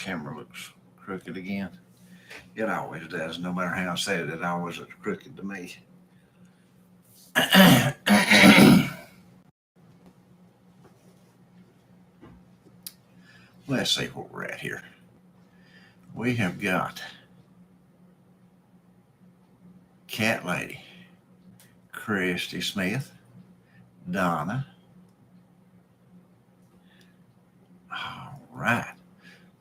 camera looks crooked again. It always does. No matter how I say it, it always looks crooked to me. Let's see where we're at here. We have got Cat Lady, Christy Smith, Donna. All right.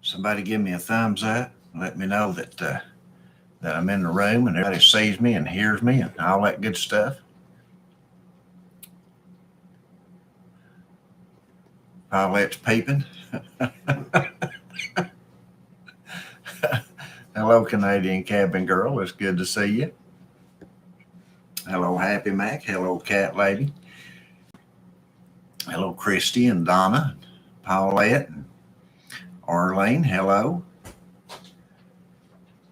Somebody give me a thumbs up. Let me know that I'm in the room and everybody sees me and hears me and all that good stuff. Paulette's peeping. Hello, Canadian Cabin Girl. It's good to see you. Hello, Happy Mac. Hello, Cat Lady. Hello, Christy and Donna, Paulette and Arlene. Hello.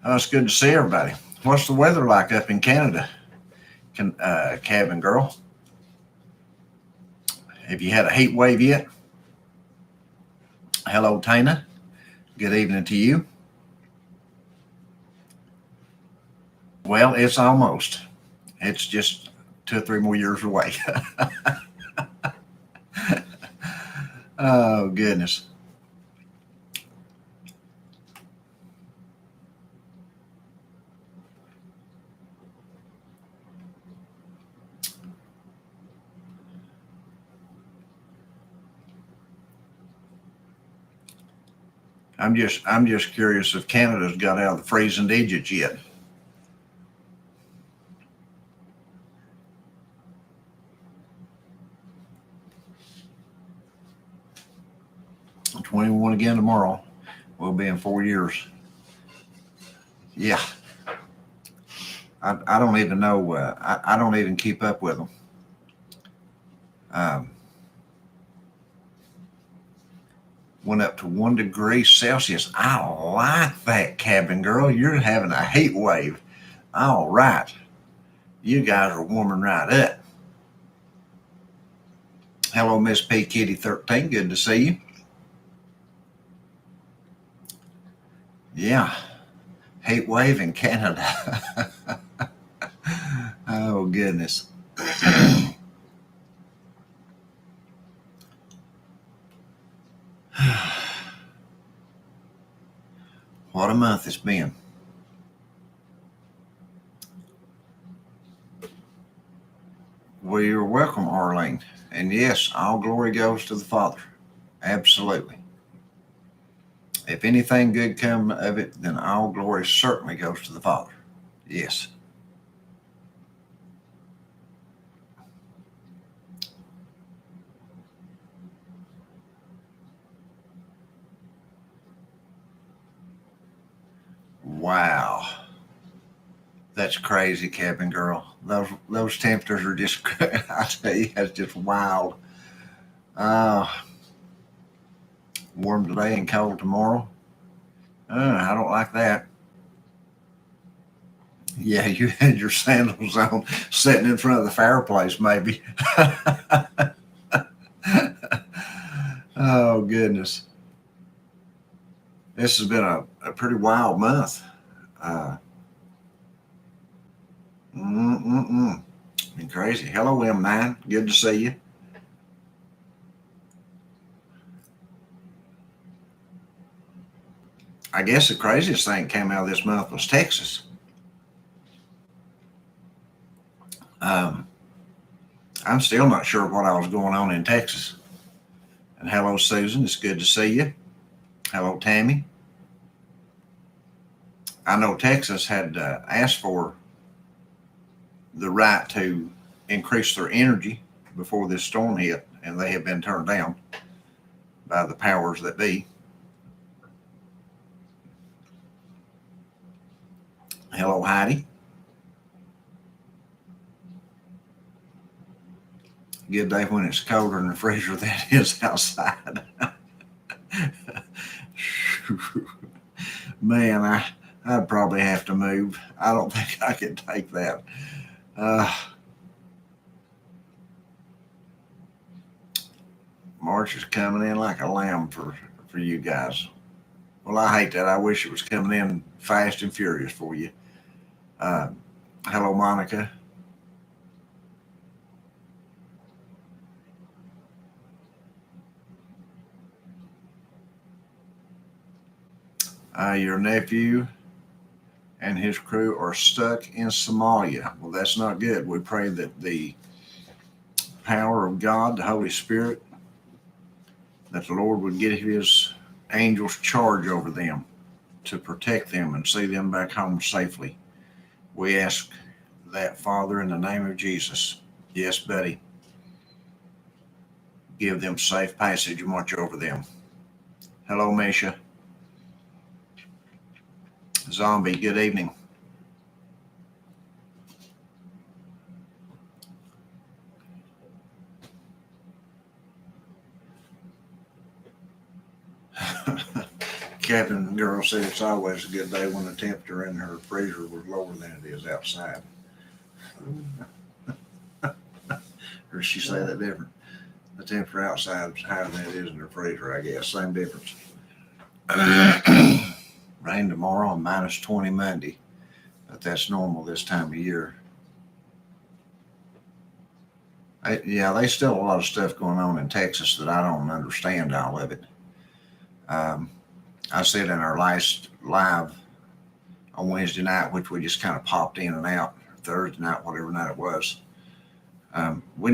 Oh, it's good to see everybody. What's the weather like up in Canada, Cabin Girl? Have you had a heat wave yet? Hello, Tina. Good evening to you. Well, it's almost. It's just 2 or 3 more years away. Oh, goodness. I'm just curious if Canada's got out of the freezing digits yet. I'm 21 again tomorrow. We'll be in 4 years. Yeah. I don't even know. I don't even keep up with them. Went up to 1 degree Celsius. I like that, Cabin Girl. You're having a heat wave. All right. You guys are warming right up. Hello, Miss P. Kitty 13. Good to see you. Yeah. Heat wave in Canada. Oh, goodness. What a month it's been. Well, you're welcome, Arlene. And yes, all glory goes to the Father. Absolutely. If anything good come of it, then all glory certainly goes to the Father. Yes. Wow. That's crazy, Cabin Girl. Those temperatures are just, I tell you, that's just wild. Warm today and cold tomorrow. I don't like that. Yeah, you had your sandals on, sitting in front of the fireplace, maybe. Oh, goodness. This has been a pretty wild month. Been crazy. Hello, M9. Good to see you. I guess the craziest thing came out of this month was Texas. I'm still not sure what I was going on in Texas. And hello, Susan. It's good to see you. Hello, Tammy. I know Texas had asked for the right to increase their energy before this storm hit, and they have been turned down by the powers that be. Hello, Heidi. Good day when it's colder in the freezer than it is outside. Man, I'd probably have to move. I don't think I could take that. March is coming in like a lamb for you guys. Well, I hate that. I wish it was coming in fast and furious for you. Uh, Hello, Monica. Your nephew and his crew are stuck in Somalia. Well, that's not good. We pray that the power of God, the Holy Spirit, that the Lord would give his angels charge over them to protect them and see them back home safely. We ask that, Father, in the name of Jesus. Yes, buddy. Give them safe passage and watch over them. Hello, Misha. Zombie, good evening. Captain Girl said it's always a good day when the temperature in her freezer was lower than it is outside. Or she say that different? The temperature outside is higher than it is in the freezer, I guess. Same difference. Rain tomorrow and minus 20 Monday, but that's normal this time of year. Yeah, there's still a lot of stuff going on in Texas that I don't understand all of it. I said in our last live on Wednesday night, which we just kind of popped in and out, Thursday night, whatever night it was. We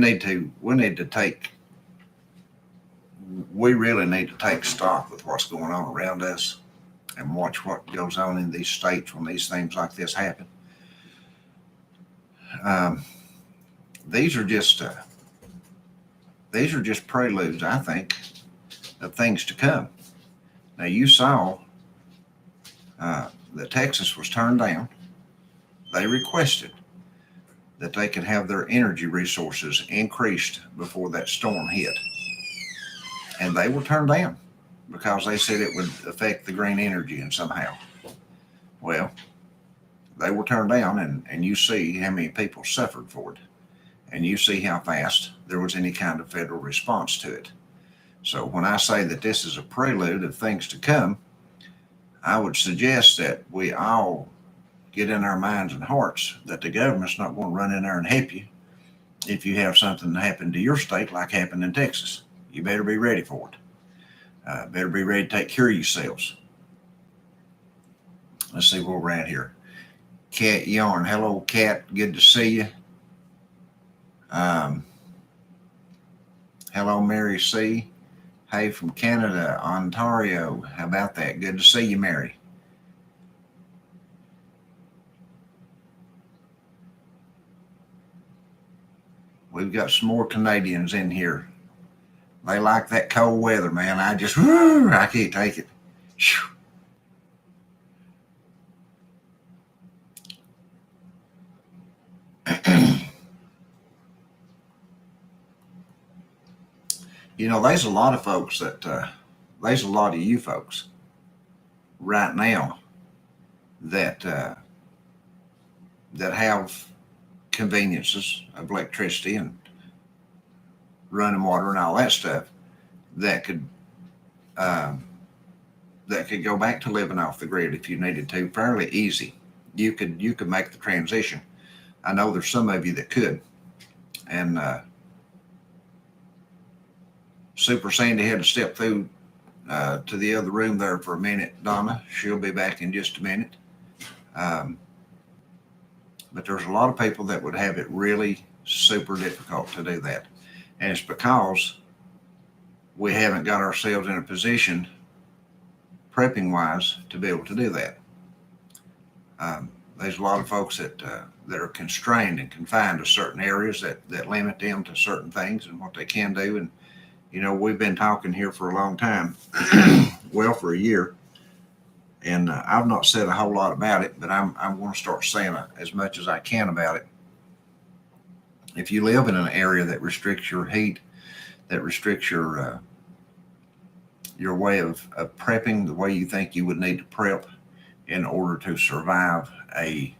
really need to take stock with what's going on around us and watch what goes on in these states when these things like this happen. These are just preludes, I think, of things to come. Now you saw that Texas was turned down. They requested that they could have their energy resources increased before that storm hit. And they were turned down because they said it would affect the green energy and somehow. Well, they were turned down, and you see how many people suffered for it. And you see how fast there was any kind of federal response to it. So when I say that this is a prelude of things to come, I would suggest that we all get in our minds and hearts that the government's not going to run in there and help you if you have something happen to your state like happened in Texas. You better be ready for it. Better be ready to take care of yourselves. Let's see where we're at here. Cat Yarn. Hello, Cat. Good to see you. Hello, Mary C. Hey, from Canada, Ontario. How about that? Good to see you, Mary. We've got some more Canadians in here. They like that cold weather, man. I can't take it. You know, there's a lot of folks there's a lot of you folks right now that have conveniences of electricity and running water and all that stuff that could go back to living off the grid if you needed to, fairly easy. You could make the transition. I know there's some of you that could, and Super Sandy had to step through to the other room there for a minute. Donna, she'll be back in just a minute. But there's a lot of people that would have it really super difficult to do that. And it's because we haven't got ourselves in a position, prepping wise, to be able to do that. There's a lot of folks that are constrained and confined to certain areas that limit them to certain things and what they can do. And, you know, we've been talking here for a long time, well, for a year. And I've not said a whole lot about it, but I'm going to start saying as much as I can about it. If you live in an area that restricts your heat, that restricts your way of prepping, the way you think you would need to prep in order to survive a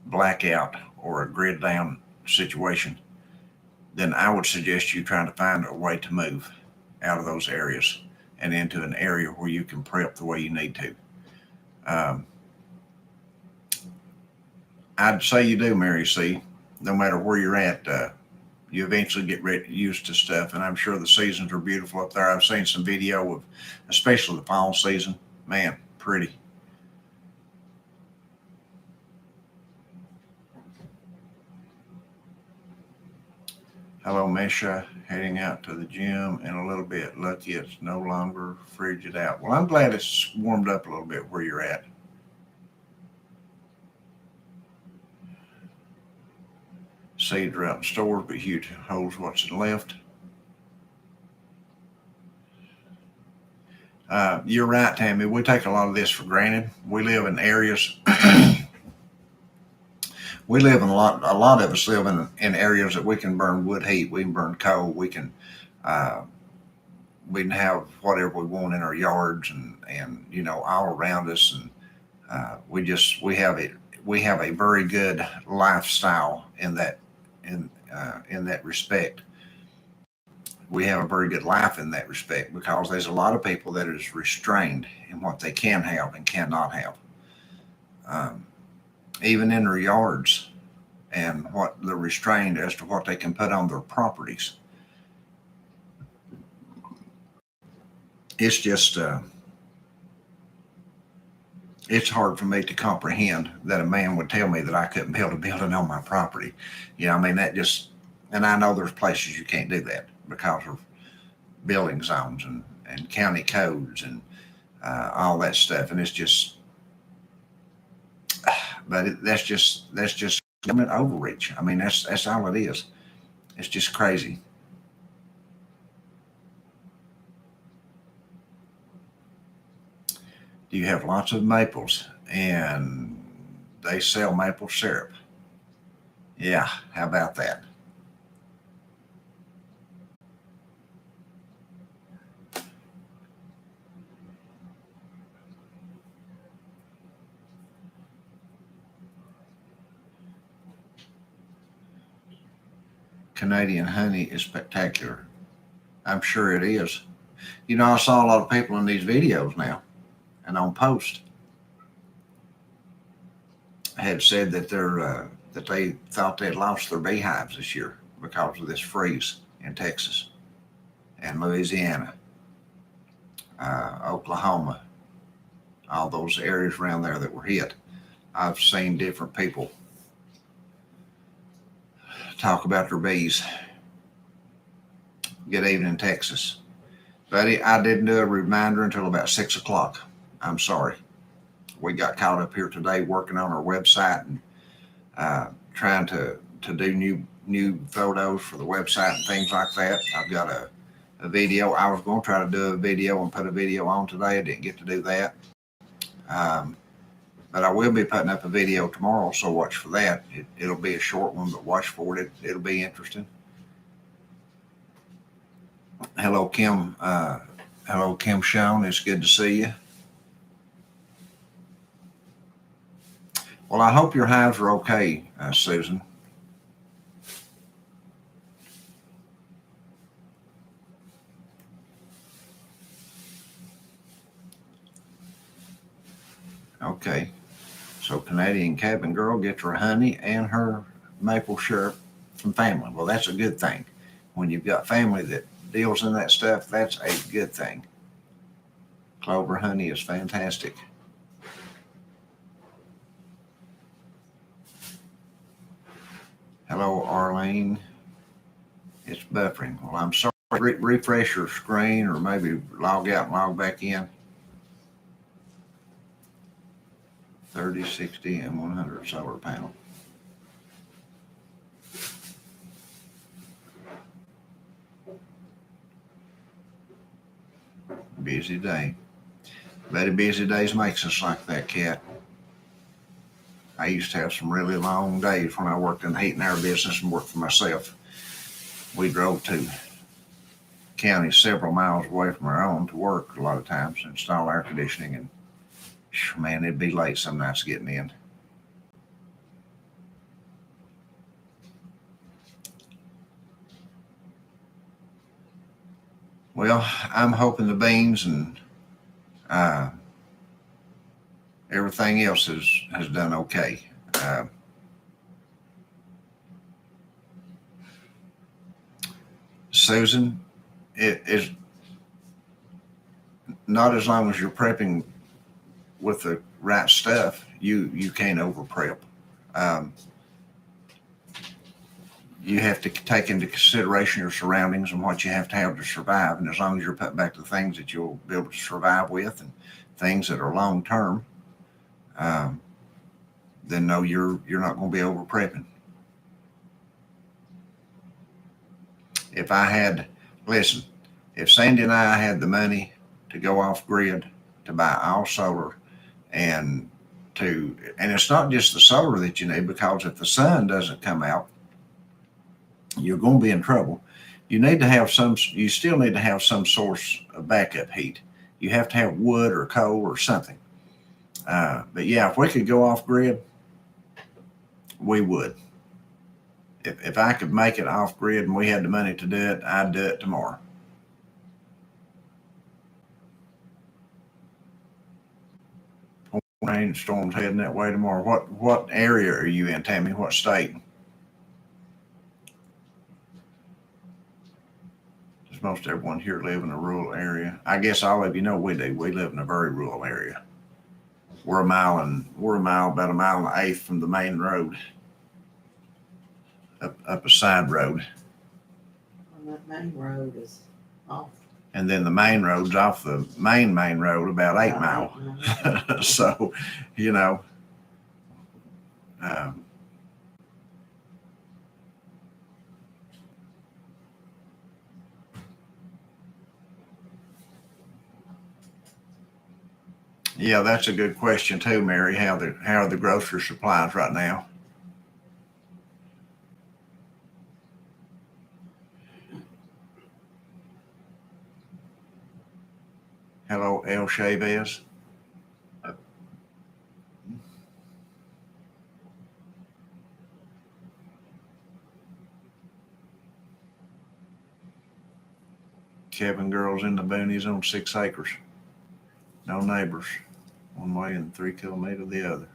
blackout or a grid down situation, then I would suggest you trying to find a way to move out of those areas and into an area where you can prep the way you need to. Um, I'd say you do, Mary C. No matter where you're at, you eventually get used to stuff. And I'm sure the seasons are beautiful up there. I've seen some video of, especially the fall season. Man, pretty. Hello, Misha. Heading out to the gym in a little bit. Lucky it's no longer frigid out. Well, I'm glad it's warmed up a little bit where you're at. Seeds are out in stores, but huge holds what's left. You're right, Tammy. We take a lot of this for granted. We live in areas. We live in a lot of us live in areas that we can burn wood heat. We can burn coal. Uh, we can have whatever we want in our yards and all around us. And we have a very good lifestyle in that respect. We have a very good life in that respect because there's a lot of people that is restrained in what they can have and cannot have, um, even in their yards, and what they're restrained as to what they can put on their properties. It's just it's hard for me to comprehend that a man would tell me that I couldn't build a building on my property. I mean, that just, and I know there's places you can't do that because of building zones and county codes and all that stuff. And it's just, that's just government overreach. I mean, that's all it is. It's just crazy. You have lots of maples and they sell maple syrup. Yeah, how about that? Canadian honey is spectacular. I'm sure it is. I saw a lot of people in these videos now and on post had said that they thought they had lost their beehives this year because of this freeze in Texas and Louisiana, Oklahoma, all those areas around there that were hit. I've seen different people talk about their bees. Good evening, Texas. Buddy, I didn't do a reminder until about 6 o'clock. I'm sorry. We got caught up here today working on our website and trying to do new photos for the website and things like that. I've got a video. I was going to try to do a video and put a video on today. I didn't get to do that. But I will be putting up a video tomorrow, so watch for that. It'll be a short one, but watch for it. It'll be interesting. Hello, Kim. Hello, Kim Sean. It's good to see you. Well, I hope your hives are okay, Susan. Okay. So Canadian cabin girl gets her honey and her maple syrup from family. Well, that's a good thing. When you've got family that deals in that stuff, that's a good thing. Clover honey is fantastic. Hello, Arlene. It's buffering. Well, I'm sorry. Refresh your screen or maybe log out and log back in. 30, 60, and 100 solar panel. Busy day. Very busy days makes us like that, Cat. I used to have some really long days when I worked in the heat and air business and worked for myself. We drove to counties several miles away from our own to work a lot of times, install air conditioning, and man, it'd be late some nights getting in. Well, I'm hoping the beans and uh, Everything else has done okay. Susan, it is not as long as you're prepping with the right stuff. You can't over prep. Um, you have to take into consideration your surroundings and what you have to survive. And as long as you're putting back the things that you'll be able to survive with and things that are long term, um, then no, you're not going to be over prepping. If I had, listen, if Sandy and I had the money to go off grid to buy all solar and and it's not just the solar that you need, because if the sun doesn't come out, you're going to be in trouble. You still need to have some source of backup heat. You have to have wood or coal or something. But yeah, if we could go off grid, we would. If I could make it off grid and we had the money to do it, I'd do it tomorrow. Rainstorms heading that way tomorrow. What area are you in, Tammy? What state? Does most everyone here live in a rural area? I guess all of you know we do. We live in a very rural area. We're about a mile and an eighth from the main road, up a side road. Well, that main road is off. And then the main road's off the main road about 8 miles. So, you know, um, yeah, that's a good question too, Mary. How are the grocery supplies right now? Hello, El Chavez. Kevin girls in the boonies on 6 acres. No neighbors. One way and 3 kilometers the other.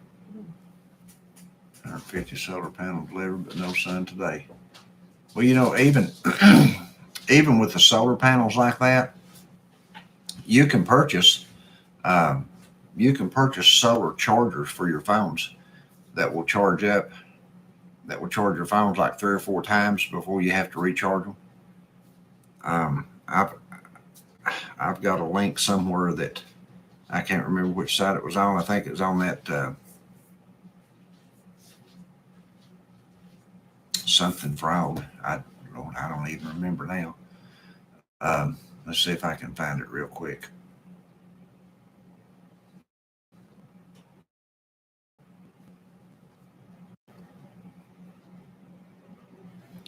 150 solar panels delivered, but no sun today. Well, even even with the solar panels like that, you can purchase um, solar chargers for your phones that will charge up that will charge your phones like 3 or 4 times before you have to recharge them. Um, I've got a link somewhere that I can't remember which site it was on. I think it was on that something frog. I don't even remember now. Let's see if I can find it real quick.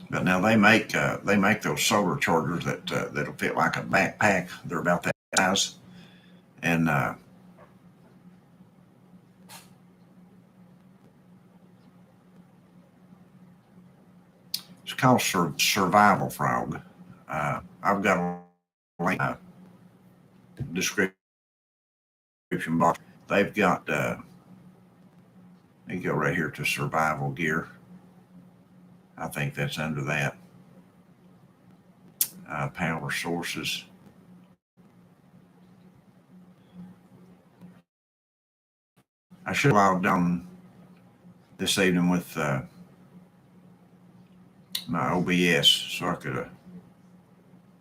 But now they make those solar chargers that'll fit like a backpack. They're about that size, and it's called Survival Frog. I've got a link description box. They've got you go right here to survival gear. I think that's under that. Power sources. I should have logged on this evening with my OBS so I could have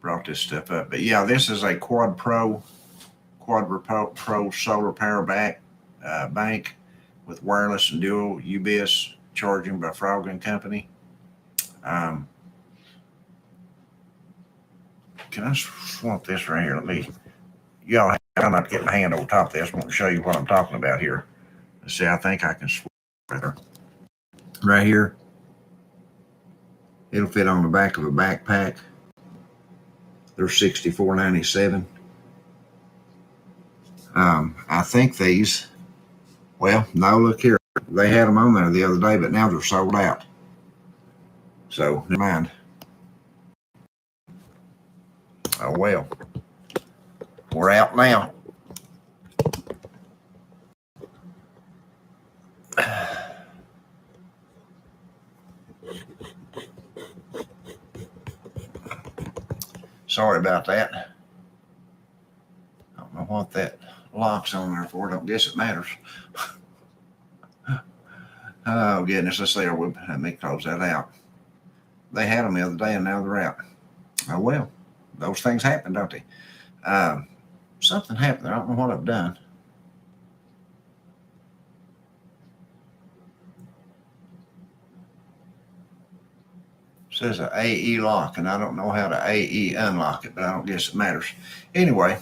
brought this stuff up. But yeah, this is a Quad Pro solar power bank with wireless and dual UBS charging by Frog and Company. Can I swamp this right here? Y'all, I'm not getting my hand over top of this. I'm going to show you what I'm talking about here. Let's see, I think I can swamp right here. It'll fit on the back of a backpack. They're $64.97. I think these, well, no, look here. They had them on there the other day, but now they're sold out. So, never mind. Oh, well. We're out now. Sorry about that. I don't know what that lock's on there for. I don't guess it matters. Oh, goodness. Let's see. Let me close that out. They had them the other day and now they're out. Oh, well. Those things happen, don't they? Something happened. I don't know what I've done. It says an AE lock, and I don't know how to AE unlock it, but I don't guess it matters. Anyway,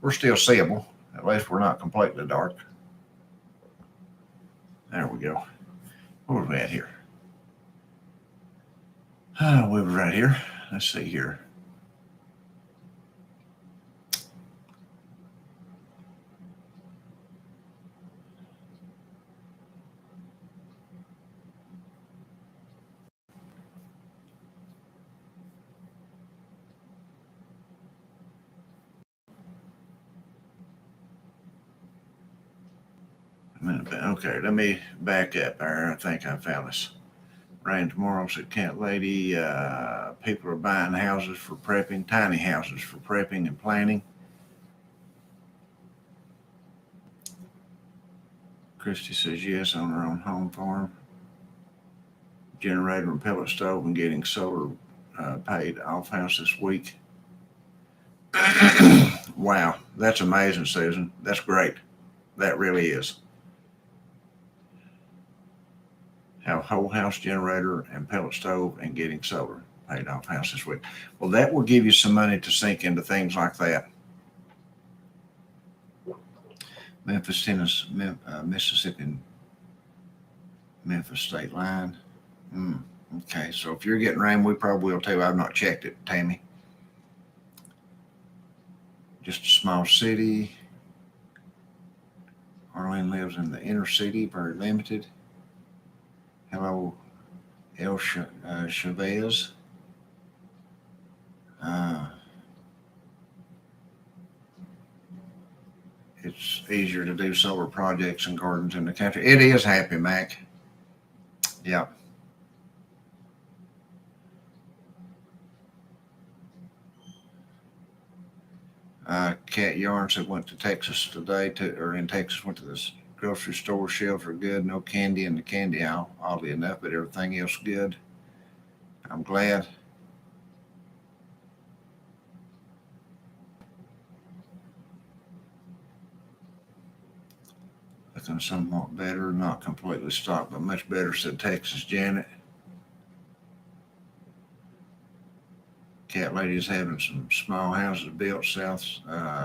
we're still seeable. At least we're not completely dark. There we go. Where was we at here? We were right here. Let's see here. Okay, let me back up there. I think I found this. Rain tomorrow, said Cat Lady. People are buying houses for prepping, tiny houses for prepping and planning. Christy says yes on her own home farm. Generator and pellet stove and getting solar paid off house this week. Wow, that's amazing, Susan. That's great. That really is. Have whole house generator and pellet stove and getting solar paid off house this week. Well, that will give you some money to sink into things like that. Memphis, Tennessee, Mississippi, Memphis state line. Okay, so if you're getting rain, we probably will too. I've not checked it, Tammy. Just a small city. Arlene lives in the inner city, very limited. Hello, El Chavez. It's easier to do solar projects and gardens in the country. It is, Happy Mac. Yeah. Cat Yarn said went to Texas today in Texas, went to this grocery store. Shelves are good. No candy in the candy aisle, oddly enough, but everything else good. I'm glad. Looking somewhat better, not completely stocked, but much better, said Texas Janet. Cat Lady is having some small houses built south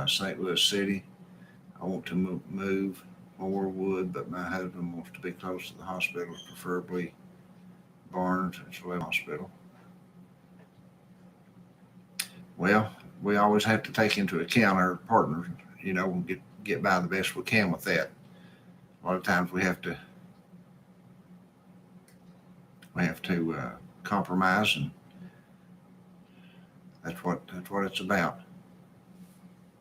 St. Louis City. I want to move more wood, but my husband wants to be close to the hospital, preferably Barnes. It's a little hospital. Well, we always have to take into account our partners, get by the best we can with that. A lot of times we have to compromise, and that's what it's about.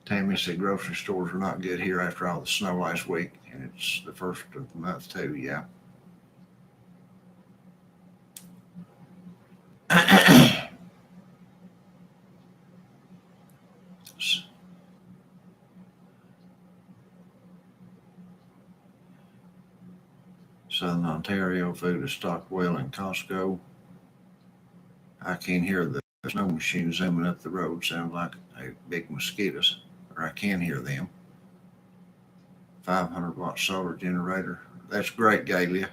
Tammy said grocery stores are not good here after all the snow last week, and it's the first of the month too. Yeah. Southern Ontario food is stocked well in Costco. I can hear the snow machine zooming up the road. Sounds like a big mosquitoes, or I can hear them. 500-watt solar generator. That's great, Galia.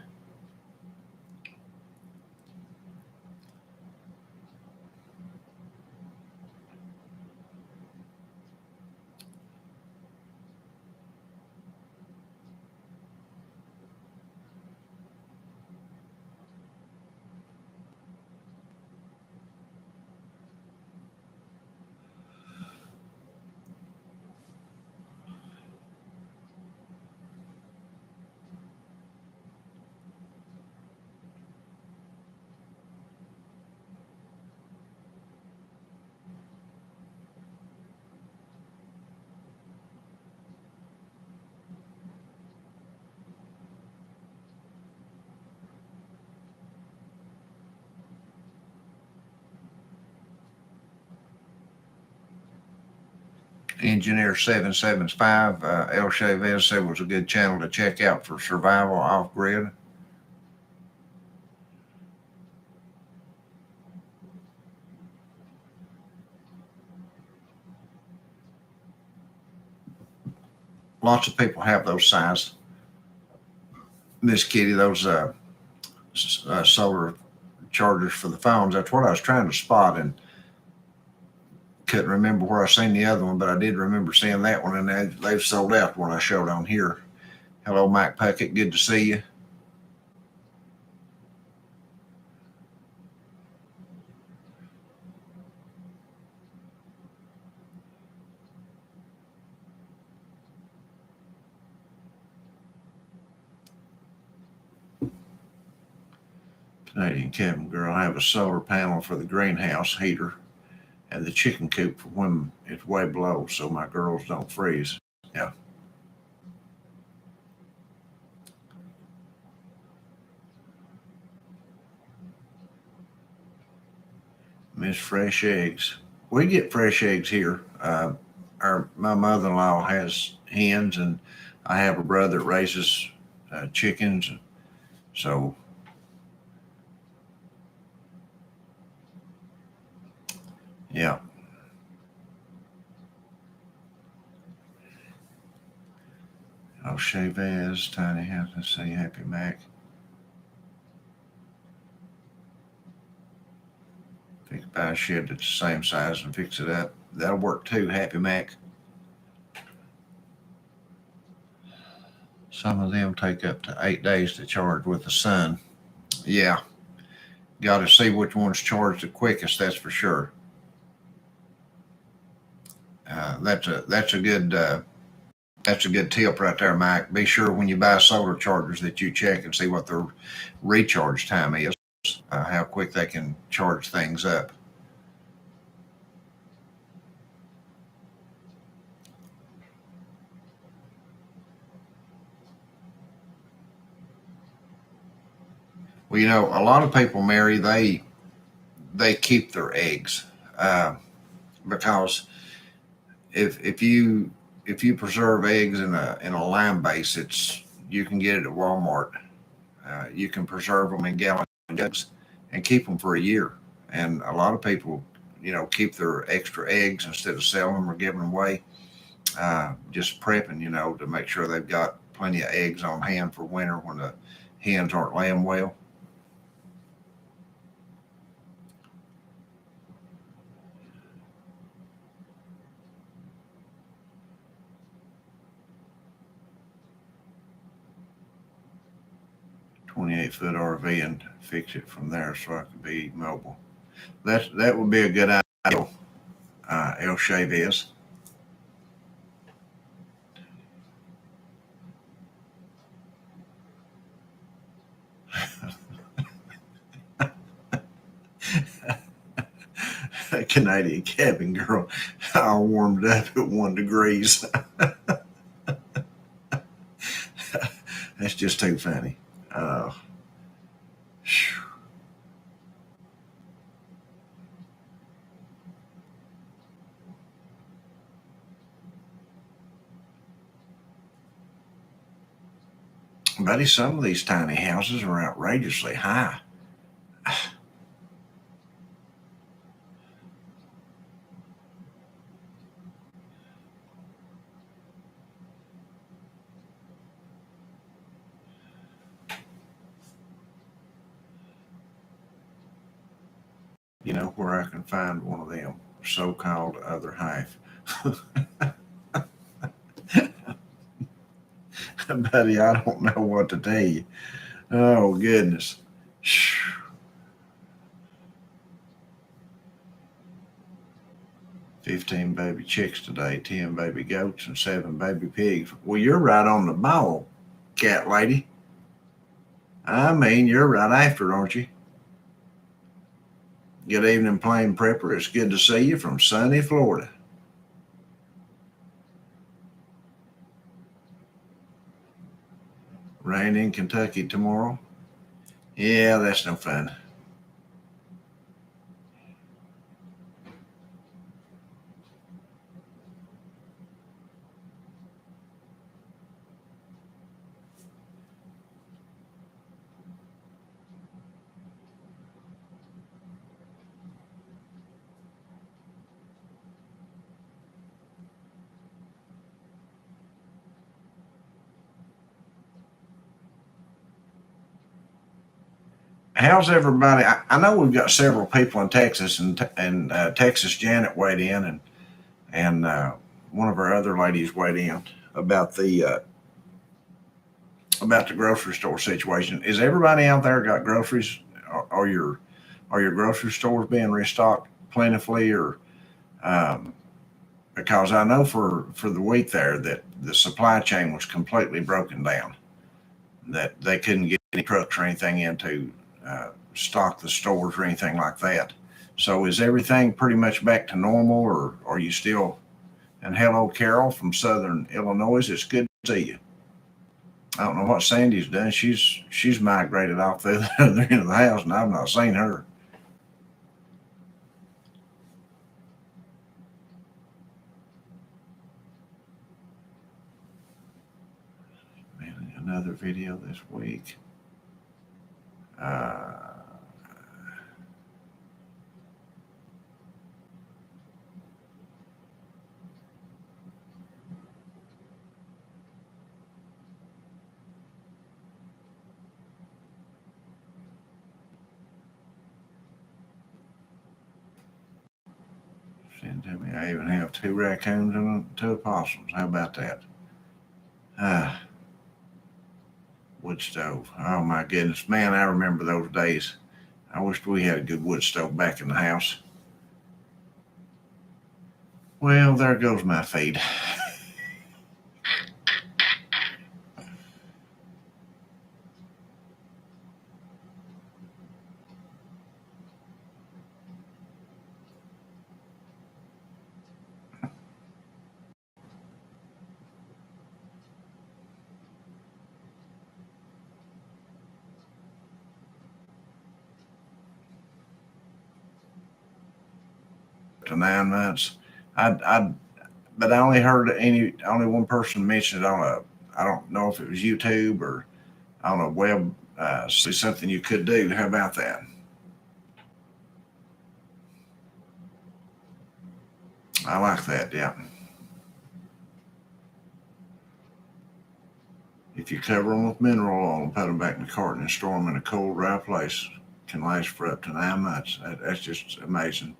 Engineer 775, El Chavez said was a good channel to check out for survival off grid. Lots of people have those signs. Miss Kitty, those solar chargers for the phones. That's what I was trying to spot, and couldn't remember where I seen the other one, but I did remember seeing that one, and they've sold out when I showed on here. Hello, Mike Puckett. Good to see you. Canadian cabin girl. I have a solar panel for the greenhouse heater and the chicken coop for when it's way below, so my girls don't freeze. Yeah. Miss Fresh Eggs. We get fresh eggs here. My mother-in-law has hens, and I have a brother that raises chickens. So, yeah. Oh, Chavez, tiny house. Let's see, Happy Mac. If you could buy a shed that's the same size and fix it up, that'll work too, Happy Mac. Some of them take up to 8 days to charge with the sun. Yeah, got to see which one's charged the quickest. That's for sure. That's a good tip right there, Mike. Be sure when you buy solar chargers that you check and see what their recharge time is, how quick they can charge things up. Well, a lot of people, Mary, they keep their eggs because if you preserve eggs in a lime base, you can get it at Walmart. You can preserve them in gallon jugs and keep them for a year. And a lot of people, keep their extra eggs instead of selling them or giving them away. Just prepping, to make sure they've got plenty of eggs on hand for winter when the hens aren't laying well. "28-foot RV and fix it from there so I can be mobile." That would be a good idea, El Chavez. Canadian cabin girl, all warmed up at 1 degrees. That's just too funny. Uh, Buddy, some of these tiny houses are outrageously high. You know where I can find one of them so-called other half? Buddy, I don't know what to tell you. Oh goodness. 15 baby chicks today, 10 baby goats, and 7 baby pigs. Well, you're right on the ball, cat lady. I mean, you're right after it, aren't you? Good evening, Plain Prepper. It's good to see you from sunny Florida. Rain in Kentucky tomorrow. Yeah, that's no fun. how's everybody? I know we've got several people in Texas, and Texas Janet weighed in, and one of our other ladies weighed in about the grocery store situation. Is everybody out there got groceries? Are your grocery stores being restocked plentifully, or because I know for the week there that the supply chain was completely broken down, that they couldn't get any trucks or anything in to stock the stores or anything like that. So is everything pretty much back to normal, or are you still? And hello, Carol from Southern Illinois. It's good to see you. I don't know what Sandy's done. She's migrated off the other end of the house, and I've not seen her. Man, another video this week. Send to me. I even have 2 raccoons and 2 opossums. How about that? Wood stove. Oh my goodness, man! I remember those days. I wished we had a good wood stove back in the house. Well, there goes my feed. To 9 months. But I only heard only one person mention it on I don't know if it was YouTube or on a web, see something you could do. How about that? I like that, yeah. If you cover them with mineral oil and put them back in the carton and store them in a cold, dry place, can last for up to 9 months. That's just amazing.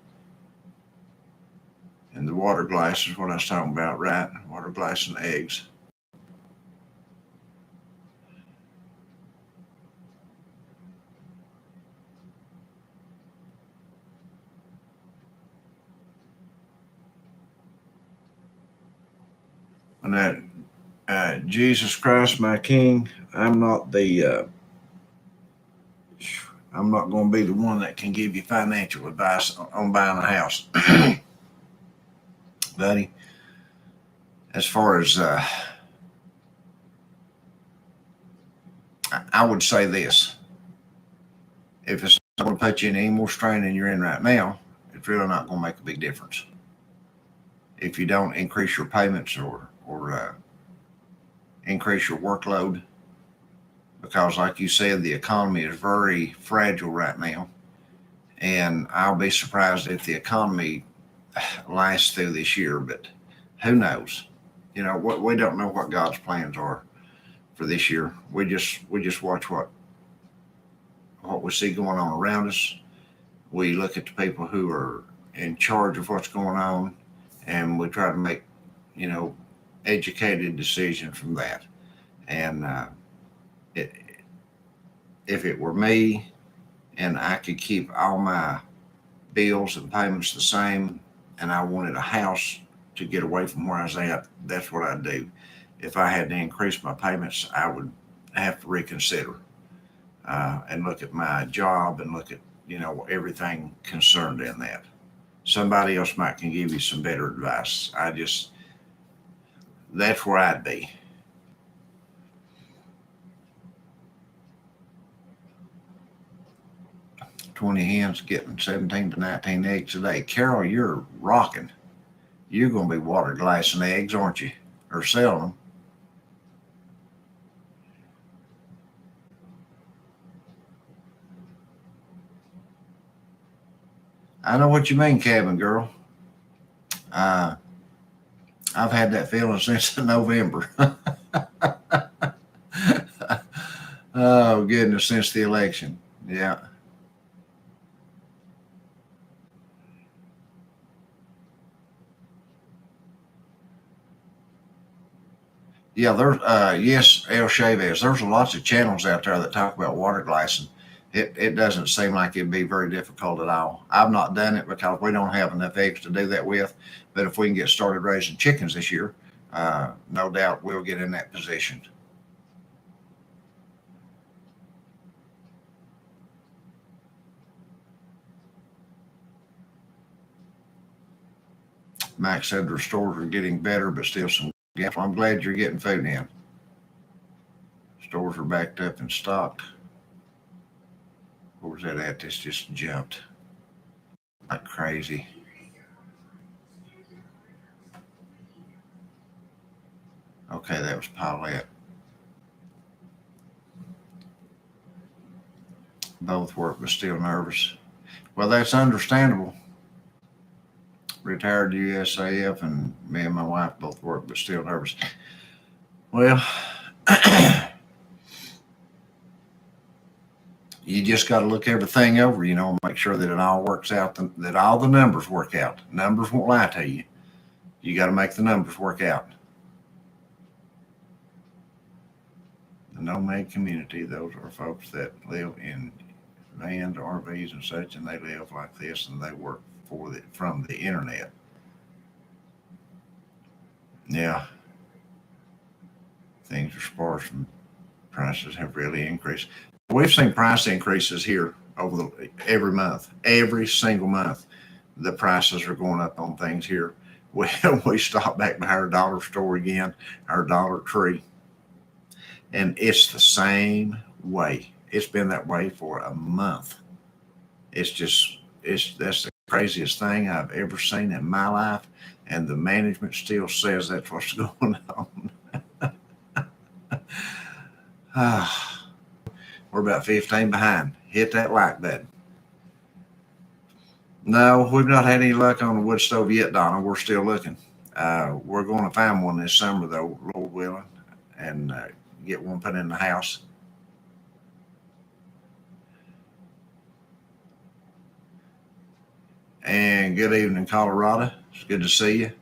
And the water glass is what I was talking about, right? Water glass and eggs. And that Jesus Christ, my King, I'm not going to be the one that can give you financial advice on buying a house, buddy. As far as I would say this: if it's not going to put you in any more strain than you're in right now, it's really not going to make a big difference. If you don't increase your payments or increase your workload, because like you said, the economy is very fragile right now, and I'll be surprised if the economy lasts through this year. But who knows? You know, we don't know what God's plans are for this year. We just watch what we see going on around us. We look at the people who are in charge of what's going on, and we try to make, educated decisions from that. And if it were me and I could keep all my bills and payments the same, and I wanted a house to get away from where I was at, that's what I'd do. If I had to increase my payments, I would have to reconsider and look at my job and look at everything concerned in that. Somebody else can give you some better advice. That's where I'd be. $20 hens getting 17 to 19 eggs a day. Carol, you're rocking. You're going to be water glassing eggs, aren't you? Or selling them. I know what you mean, cabin girl. I've had that feeling since November. Oh, goodness, since the election. Yeah. Yeah, there's yes, El Chavez. There's lots of channels out there that talk about water glassing. It doesn't seem like it'd be very difficult at all. I've not done it because we don't have enough eggs to do that with. But if we can get started raising chickens this year, no doubt we'll get in that position. Max said their stores are getting better, but still some gaps. I'm glad you're getting food in. Stores are backed up and stocked. Where's that at? This just jumped like crazy. Okay, that was Paulette. Both work, but still nervous. Well, that's understandable. Retired USAF, and me and my wife both work, but still nervous. Well, you just got to look everything over, make sure that it all works out, that all the numbers work out. Numbers won't lie to you. You got to make the numbers work out. The nomad community, those are folks that live in vans, RVs, and such, and they live like this, and they work from the internet. Yeah, things are sparse, and prices have really increased. We've seen price increases here every month, every single month. The prices are going up on things here. We stopped back by our dollar store again, our Dollar Tree, and it's the same way. It's been that way for a month. That's the craziest thing I've ever seen in my life, and the management still says that's what's going on. We're about 15 behind. Hit that like button. No, we've not had any luck on the wood stove yet, Donna. We're still looking. We're going to find one this summer, though, Lord willing, and get one put in the house. And good evening, Colorado. It's good to see you.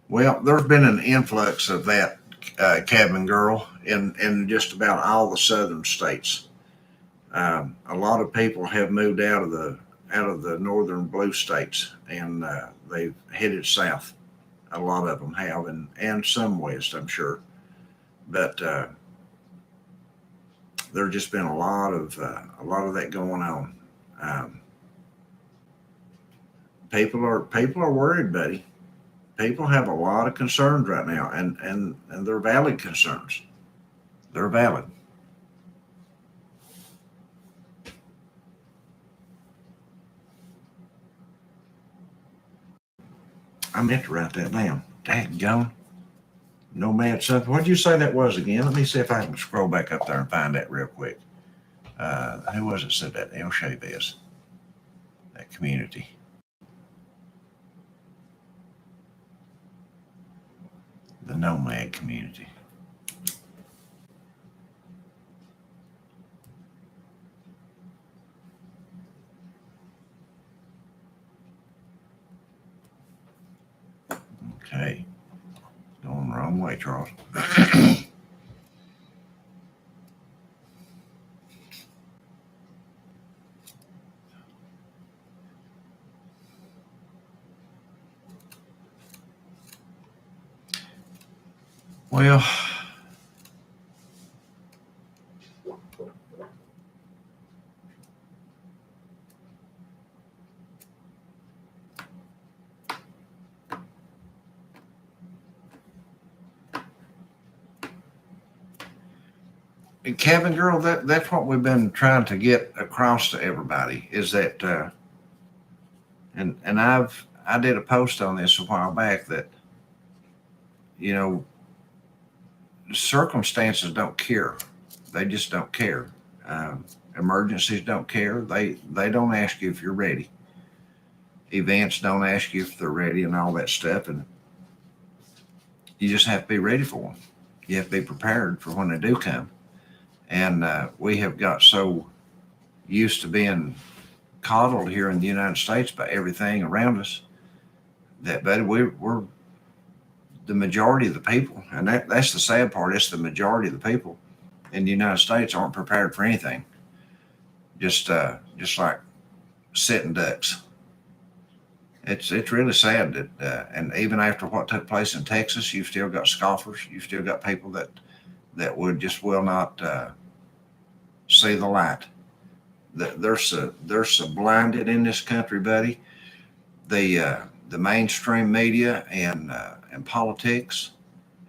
Well, there's been an influx of that cabin girl in just about all the southern states. A lot of people have moved out of the northern blue states, and they've headed south. A lot of them have, and some west, I'm sure. But there's just been a lot of that going on. Um, people are worried, buddy. People have a lot of concerns right now, and they're valid concerns. They're valid. I meant to write that down. Dadgone. Nomad something. What did you say that was again? Let me see if I can scroll back up there and find that real quick. Who was it said that? El Chavez. That community. The nomad community. Okay. Going the wrong way, Charles. Well, Kevin girl, that's what we've been trying to get across to everybody is that and I did a post on this a while back that you know circumstances don't care. They just don't care. Emergencies don't care. They don't ask you if you're ready. Events don't ask you if they're ready and all that stuff. And you just have to be ready for them. You have to be prepared for when they do come. And we have got so used to being coddled here in the United States by everything around us that, buddy, we're the majority of the people, and that's the sad part. It's the majority of the people in the United States aren't prepared for anything. Just like sitting ducks. It's really sad that, and even after what took place in Texas, you've still got scoffers. You've still got people that would just will not see the light. They're so blinded in this country, buddy. The mainstream media and politics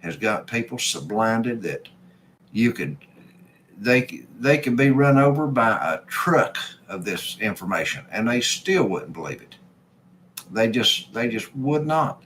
has got people so blinded that you could they could be run over by a truck of this information and they still wouldn't believe it. They just would not.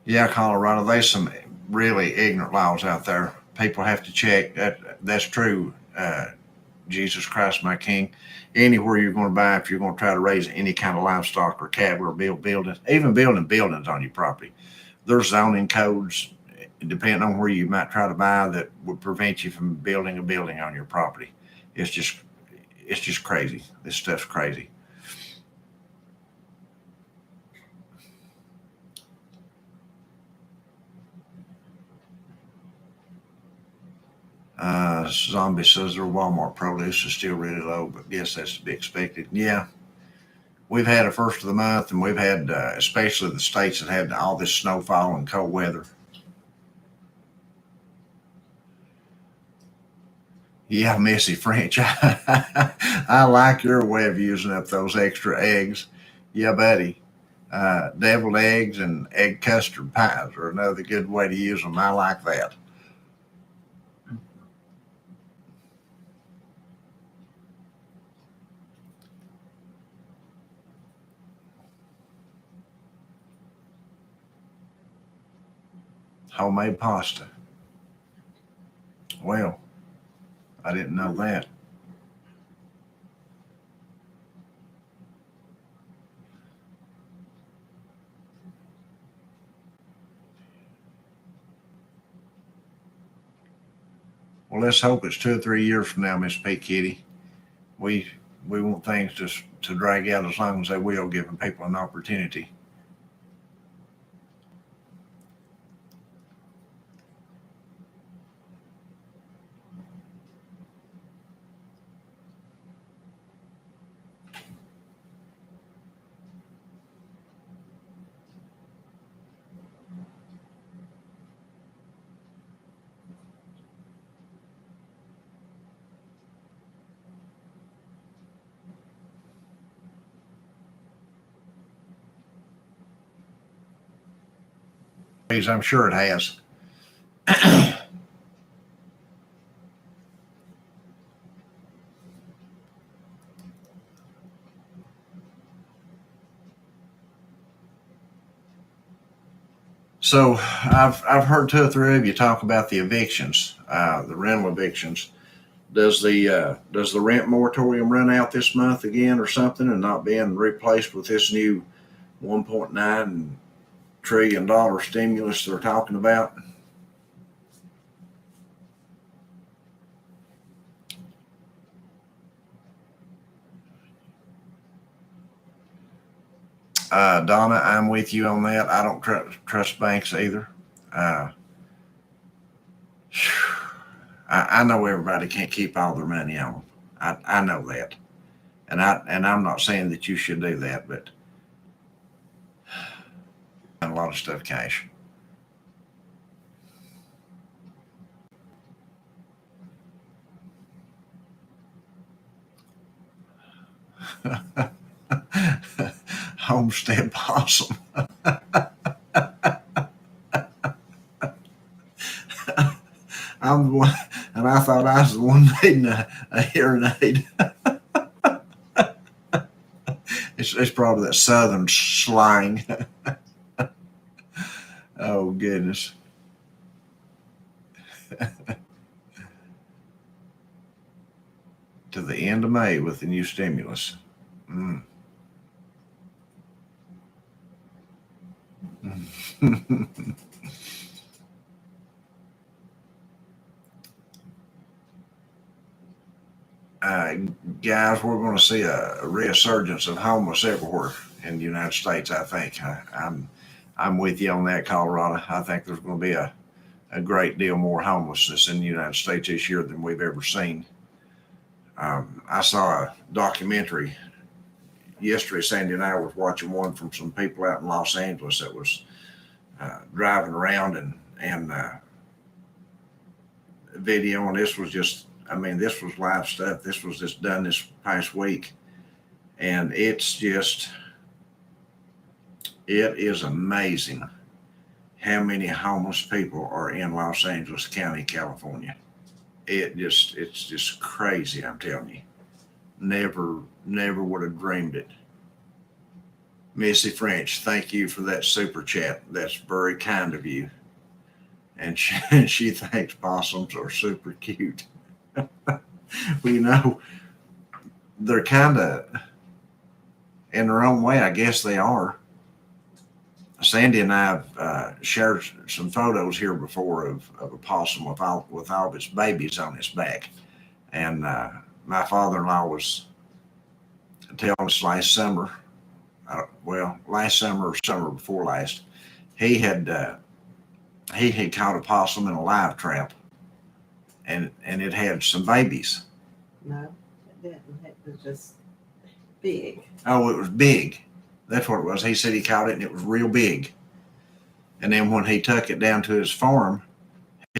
Yeah, Colorado, there's some really ignorant laws out there. People have to check. That's true. Jesus Christ, my King. Anywhere you're going to buy, if you're going to try to raise any kind of livestock or cattle or build buildings, even building buildings on your property, there's zoning codes, depending on where you might try to buy, that would prevent you from building a building on your property. It's just, it's just crazy. This stuff's crazy. Zombie says their Walmart produce is still really low, but guess that's to be expected. Yeah, we've had a first of the month, and we've had, especially the states that had all this snowfall and cold weather. Yeah, Missy French. I like your way of using up those extra eggs. Yeah, buddy. Deviled eggs and egg custard pies are another good way to use them. I like that. Homemade pasta. Well, I didn't know that. Well, let's hope it's 2 or 3 years from now, Miss Pete Kitty. We we want things to drag out as long as they will, giving people an opportunity. Please, I'm sure it has. So I've heard 2 or 3 of you talk about the evictions, the rental evictions. Does the rent moratorium run out this month again or something, and not being replaced with this new 1.9 trillion dollar stimulus they're talking about? Donna, I'm with you on that. I don't trust banks either. Uh, I know everybody can't keep all their money on them. I know that, and I'm not saying that you should do that, but a lot of stuff cash. homestead possum. I'm the one, and I thought I was the one needing a hearing aid. It's probably that southern slang. Oh, goodness. To the end of May with the new stimulus. Mm. uh, Guys, we're going to see a resurgence of homeless everywhere in the United States. I think I'm with you on that, Colorado. I think there's going to be a great deal more homelessness in the United States this year than we've ever seen. I saw a documentary yesterday. Sandy and I was watching one from some people out in Los Angeles that was driving around and video, and this was just, I mean, this was live stuff. This was just done this past week, and it is amazing how many homeless people are in Los Angeles County, California. It's just crazy. I'm telling you, never would have dreamed it. Missy French, thank you for that super chat. That's very kind of you. And she thinks possums are super cute. Well, you know, they're kind of, in their own way, I guess they are. Sandy and I have shared some photos here before of a possum with all of its babies on its back. And my father-in-law was telling us last summer, last summer or summer before last, he had caught a possum in a live trap, and it had some babies. No, it didn't. It was just big. Oh, it was big. That's what it was. He said he caught it and it was real big. And then when he took it down to his farm,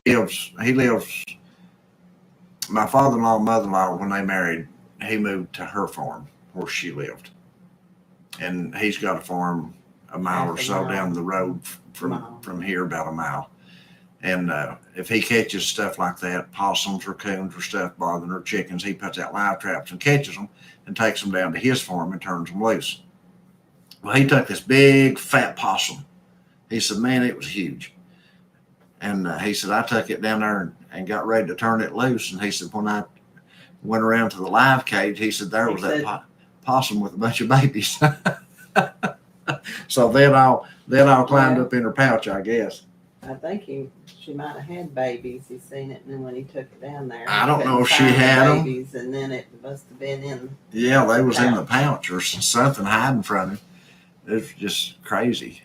he lives. My father-in-law and mother-in-law, when they married, he moved to her farm where she lived, and he's got a farm a mile or so down the road from here, about a mile. And if he catches stuff like that, possums or coons or stuff bothering her chickens, he puts out live traps and catches them and takes them down to his farm and turns them loose. Well, he took this big fat possum. He said, man, it was huge. And he said, I took it down there and got ready to turn it loose. And he said, when I went around to the live cage, he said, there was that possum with a bunch of babies. So they'd all climbed up in her pouch, I guess. I think she might have had babies. He seen it, and then when he took it down there, I don't know if she had them. Babies, and then it must have been in. Yeah, they was in the pouch or something hiding from him. It's just crazy.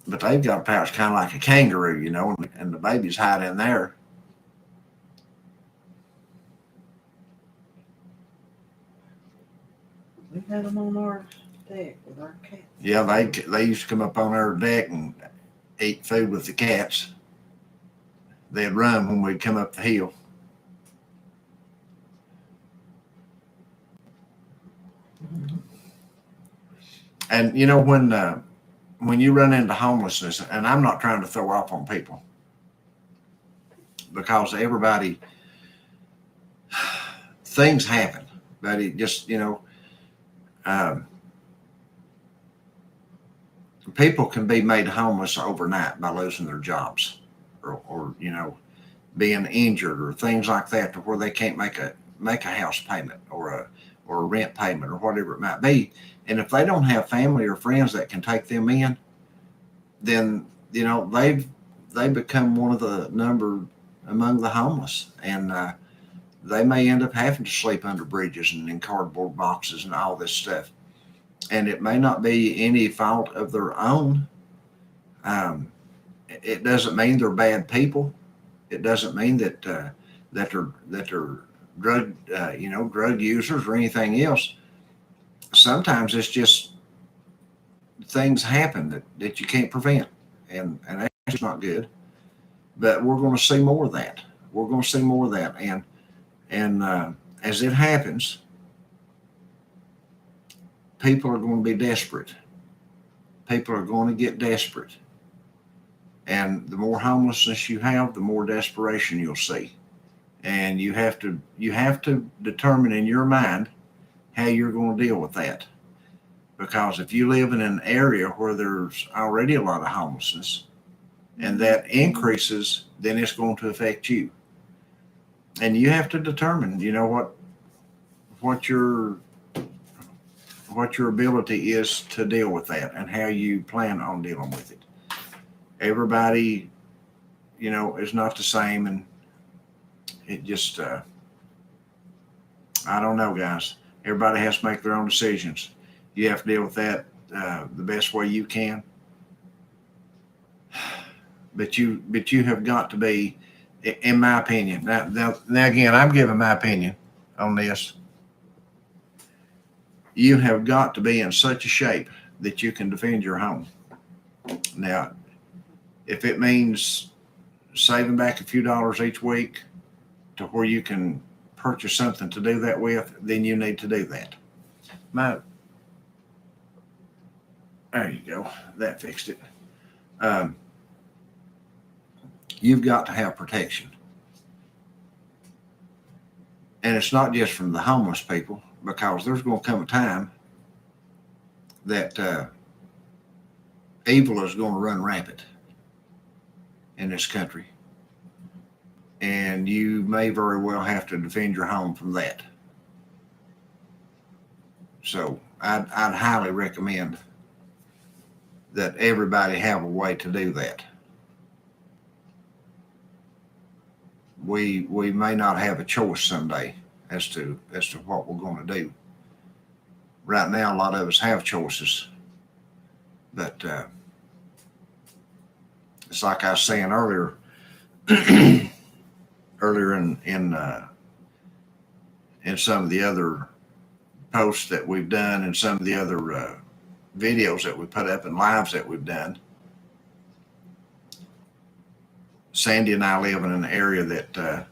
But they've got a pouch kind of like a kangaroo, you know, and the babies hide in there. We had them on our deck with our cats. Yeah, they used to come up on our deck and eat food with the cats. They'd run when we'd come up the hill. Mm-hmm. And you know, when you run into homelessness, and I'm not trying to throw off on people, because everybody, things happen, but it just, you know, people can be made homeless overnight by losing their jobs or you know, being injured or things like that, to where they can't make a house payment or a rent payment or whatever it might be. And if they don't have family or friends that can take them in, then, you know, they become one of the number among the homeless, and they may end up having to sleep under bridges and in cardboard boxes and all this stuff. And it may not be any fault of their own. It doesn't mean they're bad people. It doesn't mean that they're drug users or anything else. Sometimes it's just things happen that you can't prevent, and that's just not good. But we're going to see more of that. We're going to see more of that, and as it happens, people are going to be desperate. People are going to get desperate. And the more homelessness you have, the more desperation you'll see. And you have to determine in your mind how you're going to deal with that. Because if you live in an area where there's already a lot of homelessness and that increases, then it's going to affect you. And you have to determine, what your ability is to deal with that and how you plan on dealing with it. Everybody, is not the same, and it just, I don't know, guys. Everybody has to make their own decisions. You have to deal with that the best way you can. But you have got to be, in my opinion. Now again, I'm giving my opinion on this. You have got to be in such a shape that you can defend your home. Now, if it means saving back a few dollars each week to where you can purchase something to do that with, then you need to do that. There you go. That fixed it. You've got to have protection. And it's not just from the homeless people, because there's going to come a time that evil is going to run rampant in this country. And you may very well have to defend your home from that. So I'd highly recommend that everybody have a way to do that. We may not have a choice someday as to what we're going to do. Right now, a lot of us have choices, but it's like I was saying earlier, in some of the other posts that we've done and some of the other videos that we put up and lives that we've done. Sandy and I live in an area that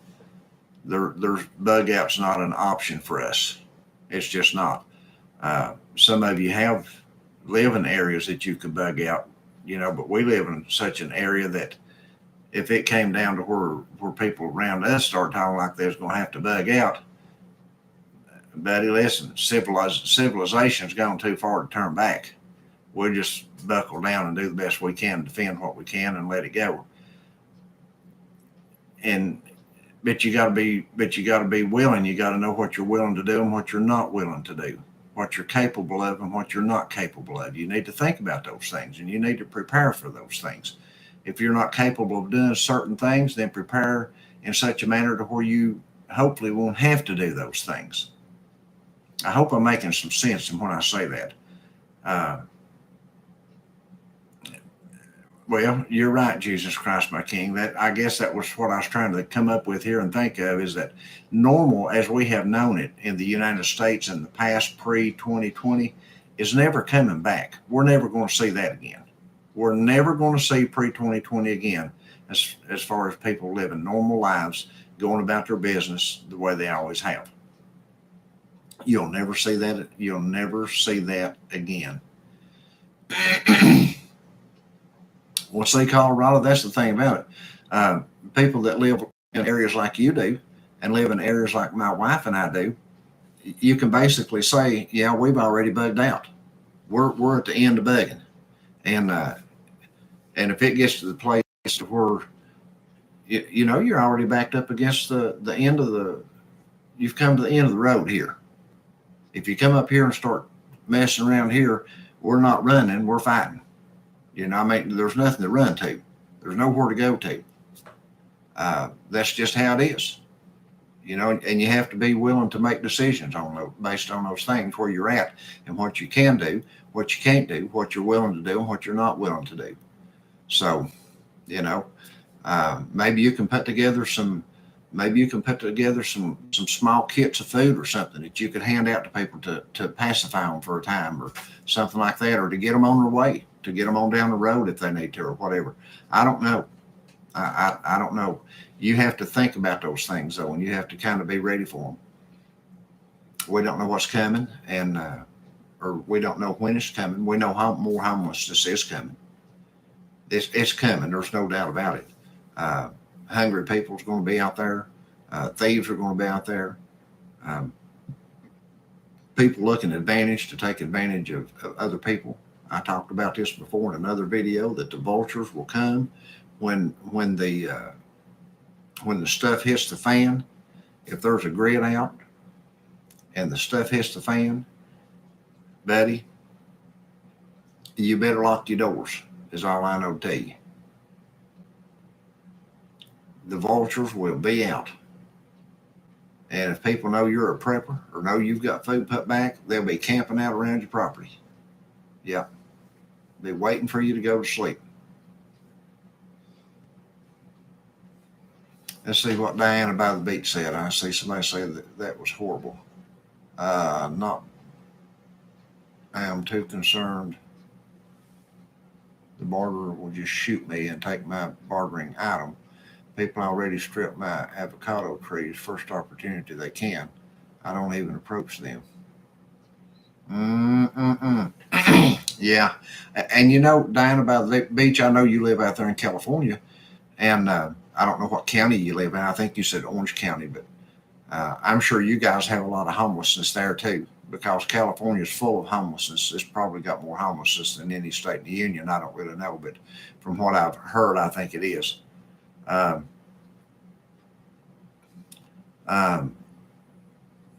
there's bug out's not an option for us. It's just not. Some of you live in areas that you could bug out, but we live in such an area that if it came down to where people around us start talking like they're going to have to bug out, buddy, listen, civilization's gone too far to turn back. We'll just buckle down and do the best we can, defend what we can, and let it go. But you got to be willing. You got to know what you're willing to do and what you're not willing to do, what you're capable of and what you're not capable of. You need to think about those things, and you need to prepare for those things. If you're not capable of doing certain things, then prepare in such a manner to where you hopefully won't have to do those things. I hope I'm making some sense when I say that. Well, you're right, Jesus Christ, my King. I guess that was what I was trying to come up with here and think of, is that normal as we have known it in the United States in the past pre-2020 is never coming back. We're never going to see that again. We're never going to see pre-2020 again as far as people living normal lives, going about their business the way they always have. You'll never see that. You'll never see that again. Well, see, Colorado, that's the thing about it. People that live in areas like you do and live in areas like my wife and I do, you can basically say, yeah, we've already bugged out. We're at the end of bugging. And if it gets to the place to where, you're already backed up against the end of you've come to the end of the road here. If you come up here and start messing around here, we're not running, we're fighting. There's nothing to run to. There's nowhere to go to. That's just how it is. And you have to be willing to make decisions based on those things, where you're at and what you can do, what you can't do, what you're willing to do and what you're not willing to do. So, maybe you can put together some small kits of food or something that you could hand out to people to pacify them for a time or something like that, or to get them on their way, to get them on down the road if they need to, or whatever. I don't know. I don't know. You have to think about those things, though, and you have to kind of be ready for them. We don't know what's coming, and or we don't know when it's coming. We know how more homelessness is coming. It's coming. There's no doubt about it. Uh, Hungry people's going to be out there. Thieves are going to be out there. Um, People looking advantage to take advantage of other people. I talked about this before in another video that the vultures will come when the stuff hits the fan. If there's a grid out and the stuff hits the fan, buddy, you better lock your doors, is all I know to tell you. The vultures will be out. And if people know you're a prepper or know you've got food put back, they'll be camping out around your property. Yeah. Be waiting for you to go to sleep. Let's see what Diana by the beach said. I see somebody say that was horrible. Not, I am too concerned. The barber will just shoot me and take my bartering item. People already strip my avocado trees first opportunity they can. I don't even approach them. Yeah. And you know, Diana, by the beach, I know you live out there in California, and I don't know what county you live in. I think you said Orange County, but I'm sure you guys have a lot of homelessness there too, because California is full of homelessness. It's probably got more homelessness than any state in the union. I don't really know, but from what I've heard, I think it is.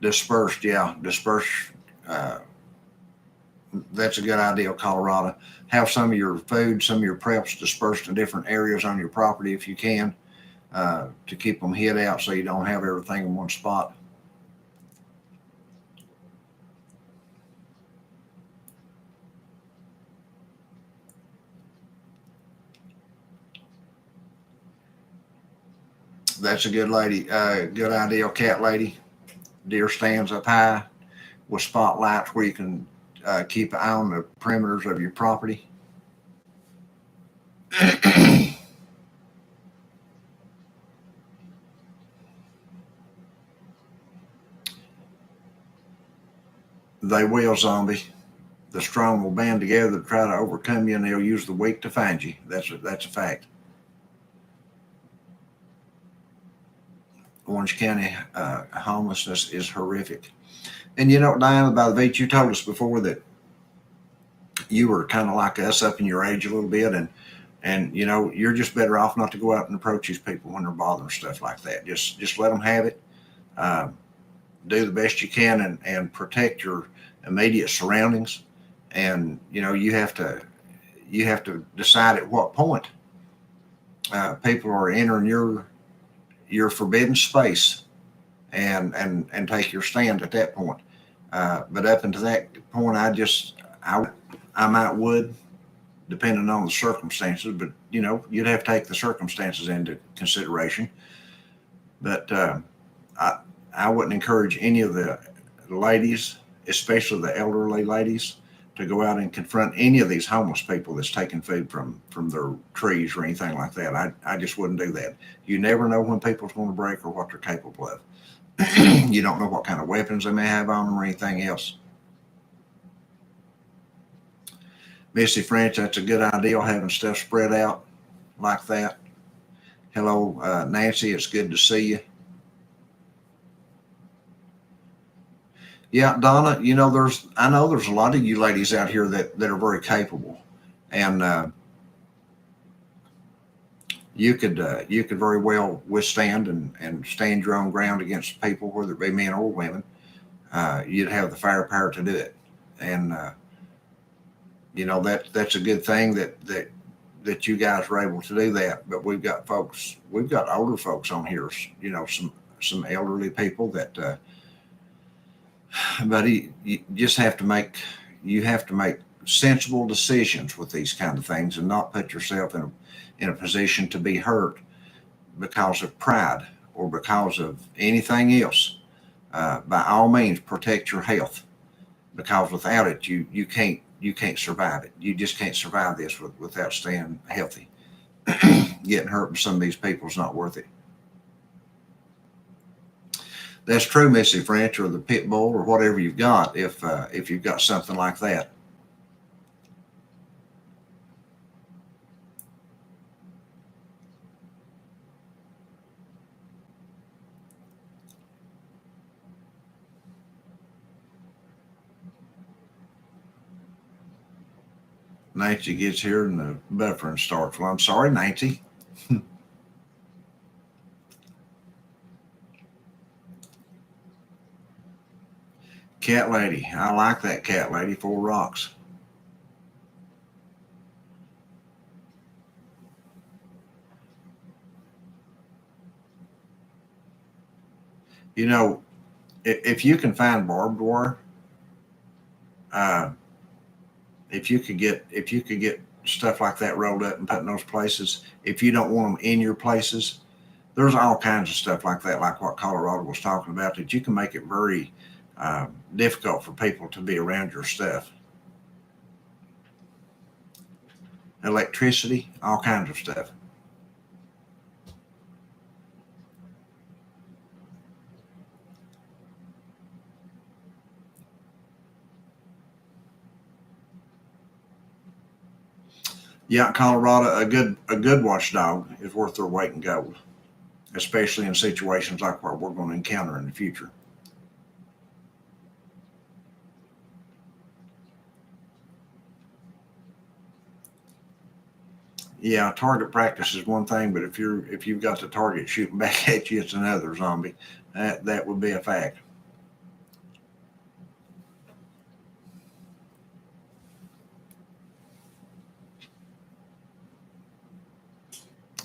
Dispersed, yeah, dispersed. That's a good idea, Colorado. Have some of your food, some of your preps dispersed in different areas on your property if you can, to keep them hid out so you don't have everything in one spot. That's a good lady, good idea, cat lady. Deer stands up high with spotlights where you can keep an eye on the perimeters of your property. They will, zombie. The strong will band together to try to overcome you, and they'll use the weak to find you. That's a fact. Orange County homelessness is horrific. And you know, Diana, by the beach, you told us before that you were kind of like us, up in your age a little bit, and you know, you're just better off not to go out and approach these people when they're bothering stuff like that. Just let them have it. Do the best you can and protect your immediate surroundings. And you know, you have to decide at what point people are entering your forbidden space, and take your stand at that point. But up until that point, I might would, depending on the circumstances. But you know, you'd have to take the circumstances into consideration. But I wouldn't encourage any of the ladies, especially the elderly ladies, to go out and confront any of these homeless people that's taking food from their trees or anything like that. I just wouldn't do that. You never know when people's going to break or what they're capable of. You don't know what kind of weapons they may have on them or anything else. Missy French, that's a good idea, having stuff spread out like that. Hello, Nancy, it's good to see you. Yeah, Donna, you know, I know there's a lot of you ladies out here that are very capable, and you could very well withstand and stand your own ground against people, whether it be men or women. You'd have the firepower to do it, and you know, that's a good thing that you guys are able to do that. But we've got older folks on here, you know, some elderly people that. But you just have to make sensible decisions with these kind of things, and not put yourself in a position to be hurt because of pride or because of anything else. By all means, protect your health, because without it, you can't survive it. You just can't survive this without staying healthy. Getting hurt with some of these people is not worth it. That's true, Missy French, or the pit bull, or whatever you've got. If you've got something like that. Nancy gets here and the buffering starts. Well, I'm sorry, Nancy. Cat lady. I like that cat lady. 4 rocks. You know, if you can find barbed wire, uh, if you could get stuff like that rolled up and put in those places, if you don't want them in your places, there's all kinds of stuff like that, like what Colorado was talking about, that you can make it very difficult for people to be around your stuff. Electricity, all kinds of stuff. Yeah, Colorado, a good watchdog is worth their weight in gold, especially in situations like what we're going to encounter in the future. Yeah, target practice is one thing, but if you've got the target shooting back at you, it's another zombie. That would be a fact.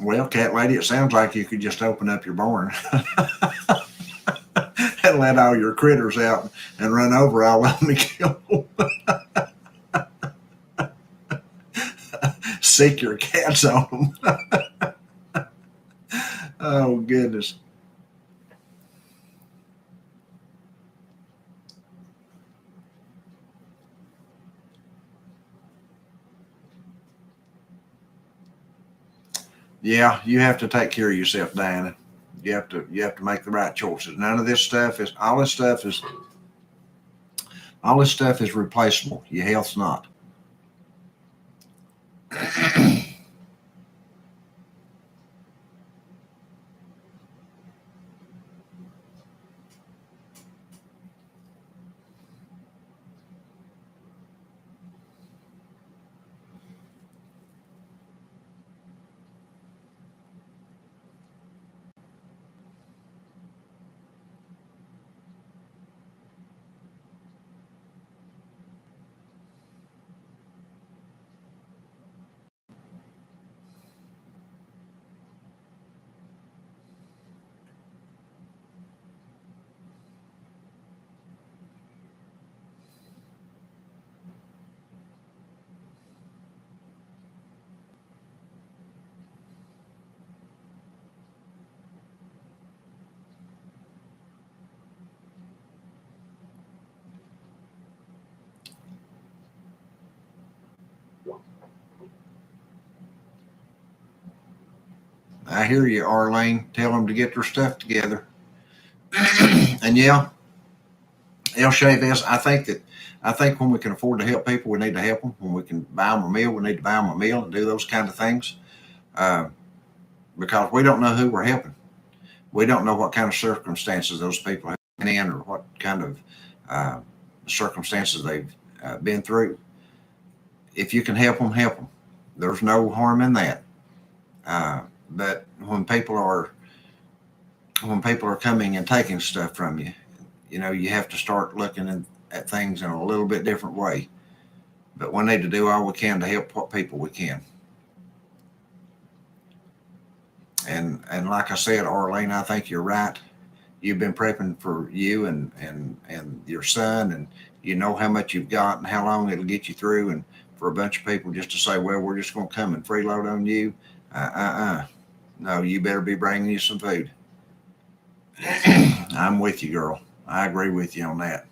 Well, cat lady, it sounds like you could just open up your barn and let all your critters out and run over all of them and kill them. Sick your cats on them. Oh goodness. Yeah, you have to take care of yourself, Diana. You have to make the right choices. None of this stuff is all this stuff is replaceable. Your health's not. I hear you, Arlene. Tell them to get their stuff together. And yeah, El Chavez, I think when we can afford to help people, we need to help them. When we can buy them a meal, we need to buy them a meal and do those kind of things. Uh, because we don't know who we're helping. We don't know what kind of circumstances those people have been in, or what kind of uh, circumstances they've been through. If you can help them, help them. There's no harm in that. But when people are coming and taking stuff from you, you have to start looking at things in a little bit different way. But we need to do all we can to help what people we can. And like I said, Arlene, I think you're right. You've been prepping for you and your son, and you know how much you've got and how long it'll get you through. And for a bunch of people just to say, well, we're just going to come and freeload on you, no, you better be bringing you some food. I'm with you, girl. I agree with you on that.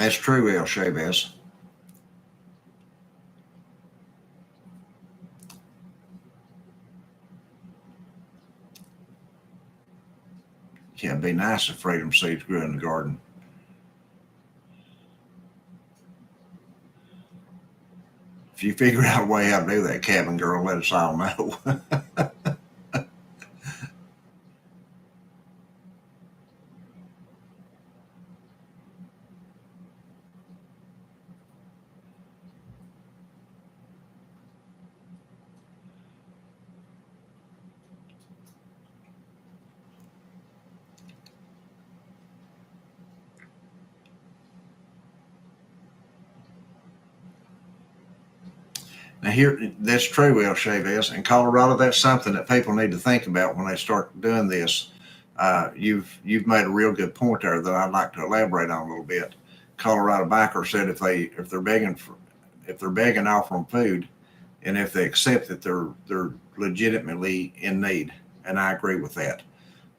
That's true, El Chavez. Yeah, it'd be nice if freedom seeds grew in the garden. If you figure out a way how to do that, cabin girl, let us all know. Now here, that's true, El Chavez. In Colorado, that's something that people need to think about when they start doing this. You've made a real good point there that I'd like to elaborate on a little bit. Colorado Backer said if they're begging off from food, and if they accept that they're legitimately in need, and I agree with that.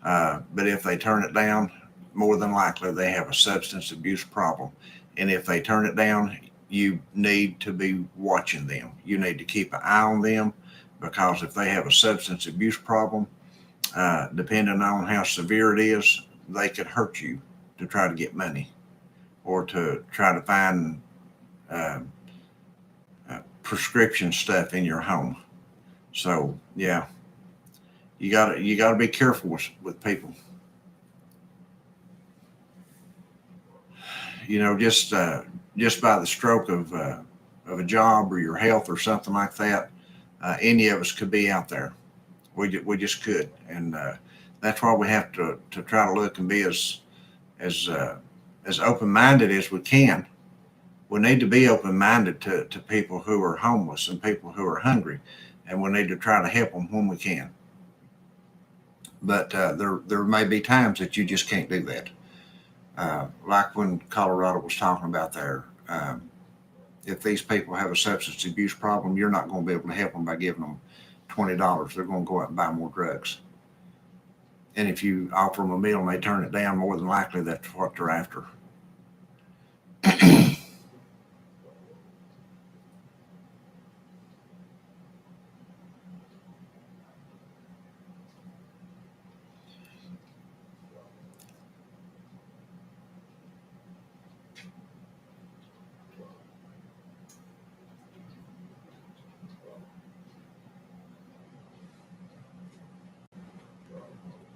But if they turn it down, more than likely they have a substance abuse problem. And if they turn it down, you need to be watching them. You need to keep an eye on them, because if they have a substance abuse problem, depending on how severe it is, they could hurt you to try to get money or to try to find uh, prescription stuff in your home. So yeah, you gotta be careful with people. Just by the stroke of a job or your health or something like that, any of us could be out there. We just could, and that's why we have to try to look and be as as open minded as we can. We need to be open minded to people who are homeless and people who are hungry, and we need to try to help them when we can. But there may be times that you just can't do that. Like when Colorado was talking about there, if these people have a substance abuse problem, you're not going to be able to help them by giving them $20. They're going to go out and buy more drugs. And if you offer them a meal and they turn it down, more than likely that's what they're after.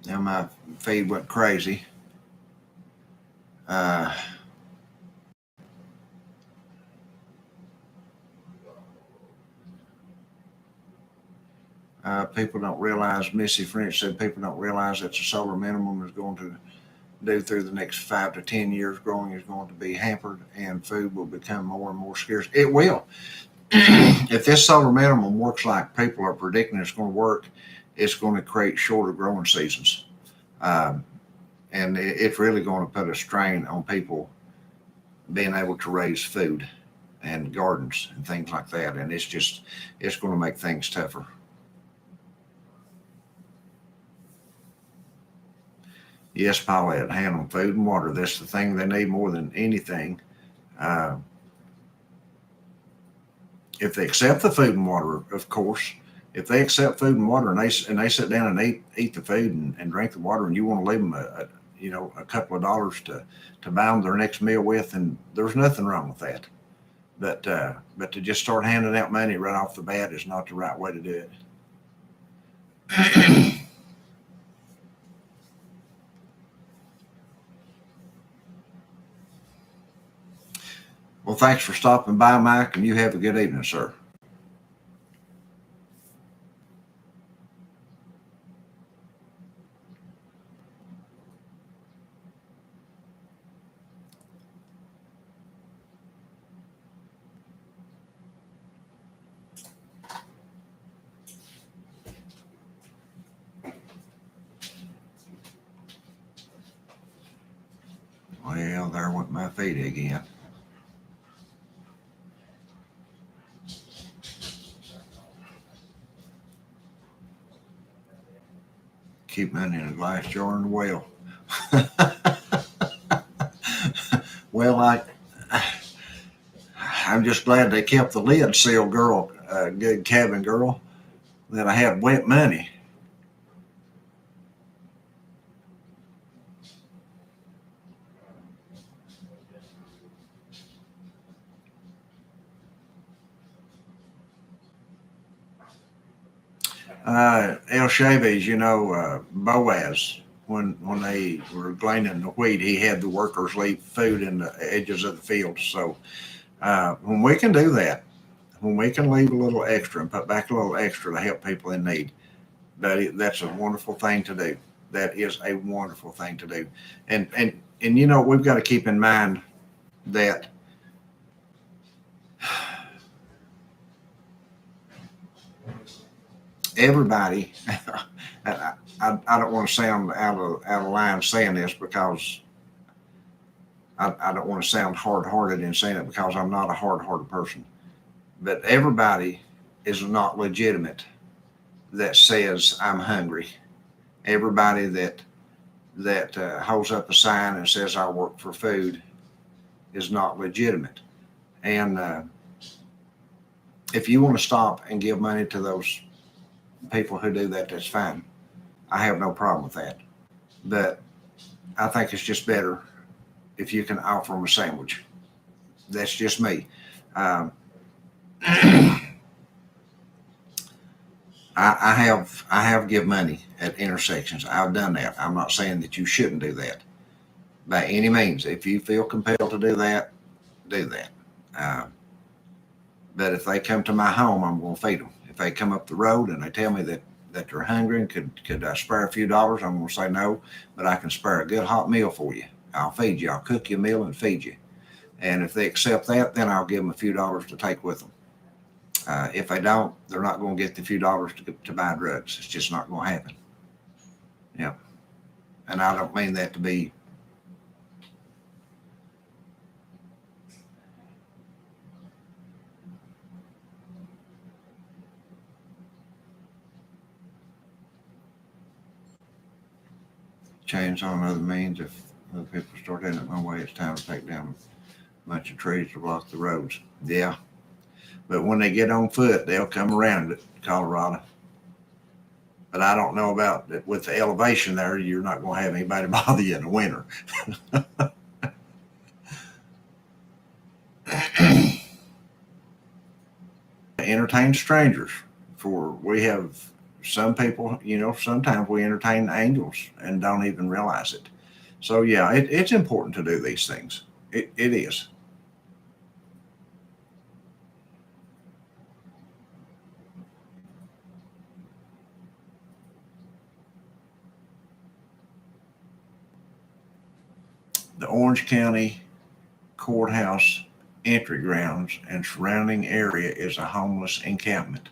Now my feed went crazy. Uh, People don't realize, Missy French said, people don't realize that the solar minimum is going to do through the next 5 to 10 years. Growing is going to be hampered and food will become more and more scarce. It will. If this solar minimum works like people are predicting it's going to work, it's going to create shorter growing seasons. Um, and it's really going to put a strain on people being able to raise food and gardens and things like that. And it's going to make things tougher. Yes, Paulette, hand them food and water. That's the thing they need more than anything. Uh, if they accept the food and water, of course, if they accept food and water and they sit down and eat the food and drink the water, and you want to leave them a couple of dollars to buy them their next meal with, and there's nothing wrong with that. But to just start handing out money right off the bat is not the right way to do it. Well, thanks for stopping by, Mike, and you have a good evening, sir. Well, there went my feet again. Keep mine in a glass jar in the well. Well, I'm just glad they kept the lid sealed, girl, good cabin girl, that I had wet money. El Chavez, Boaz, when they were gleaning the wheat, he had the workers leave food in the edges of the field. So when we can do that, when we can leave a little extra and put back a little extra to help people in need, that's a wonderful thing to do. That is a wonderful thing to do. And we've got to keep in mind that everybody, I don't want to sound out of line saying this because I don't want to sound hard-hearted in saying it because I'm not a hard-hearted person. But everybody is not legitimate that says I'm hungry. Everybody that holds up a sign and says I work for food is not legitimate. And if you want to stop and give money to those people who do that, that's fine. I have no problem with that. But I think it's just better if you can offer them a sandwich. That's just me. I have give money at intersections. I've done that. I'm not saying that you shouldn't do that by any means. If you feel compelled to do that, do that. But if they come to my home, I'm going to feed them. If they come up the road and they tell me that they're hungry and could I spare a few dollars, I'm going to say no, but I can spare a good hot meal for you. I'll feed you. I'll cook you a meal and feed you. And if they accept that, then I'll give them a few dollars to take with them. If they don't, they're not going to get the few dollars to buy drugs. It's just not going to happen. Yeah. And I don't mean that to be change on other means. If other people start heading my way, it's time to take down a bunch of trees to block the roads. Yeah. But when they get on foot, they'll come around it, Colorado. But I don't know about that with the elevation there, you're not going to have anybody bother you in the winter. Entertain strangers. For we have some people, sometimes we entertain angels and don't even realize it. So yeah, it's important to do these things. It is. The Orange County Courthouse entry grounds and surrounding area is a homeless encampment.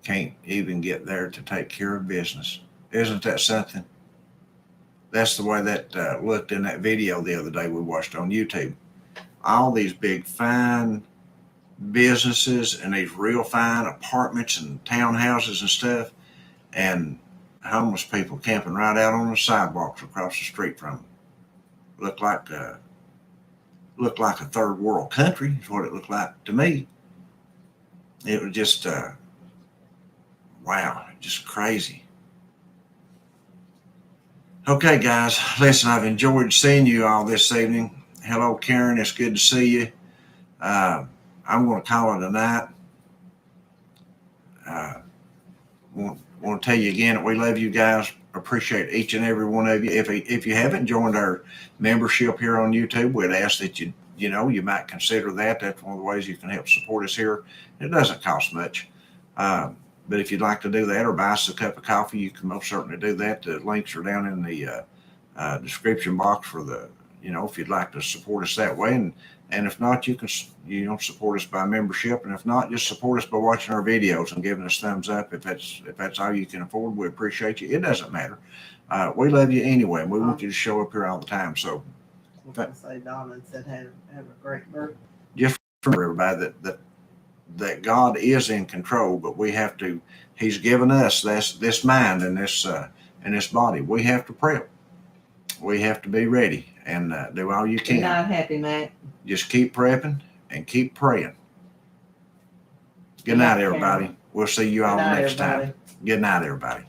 Can't even get there to take care of business. Isn't that something? That's the way that looked in that video the other day we watched on YouTube. All these big fine businesses and these real fine apartments and townhouses and stuff, and homeless people camping right out on the sidewalks across the street from them. Looked like a third world country is what it looked like to me. It was just wow, just crazy. Okay, guys, listen, I've enjoyed seeing you all this evening. Hello, Karen, it's good to see you. I'm going to call it a night. Want to tell you again that we love you guys. Appreciate each and every one of you. If you haven't joined our membership here on YouTube, we'd ask that you might consider that. That's one of the ways you can help support us here. It doesn't cost much. But if you'd like to do that or buy us a cup of coffee, you can most certainly do that. The links are down in the description box for if you'd like to support us that way. And if not, you can support us by membership. And if not, just support us by watching our videos and giving us thumbs up. If that's all you can afford, we appreciate you. It doesn't matter. We love you anyway, and we want you to show up here all the time. So I was going to say, Donna said have a great birthday. Just remember, everybody, that God is in control, but we have to. He's given us this mind and this body. We have to prep. We have to be ready and do all you can. You're not happy, Matt. Just keep prepping and keep praying. Good Good night, night, everybody. We'll see you Good all night, next time. everybody. Good night, everybody.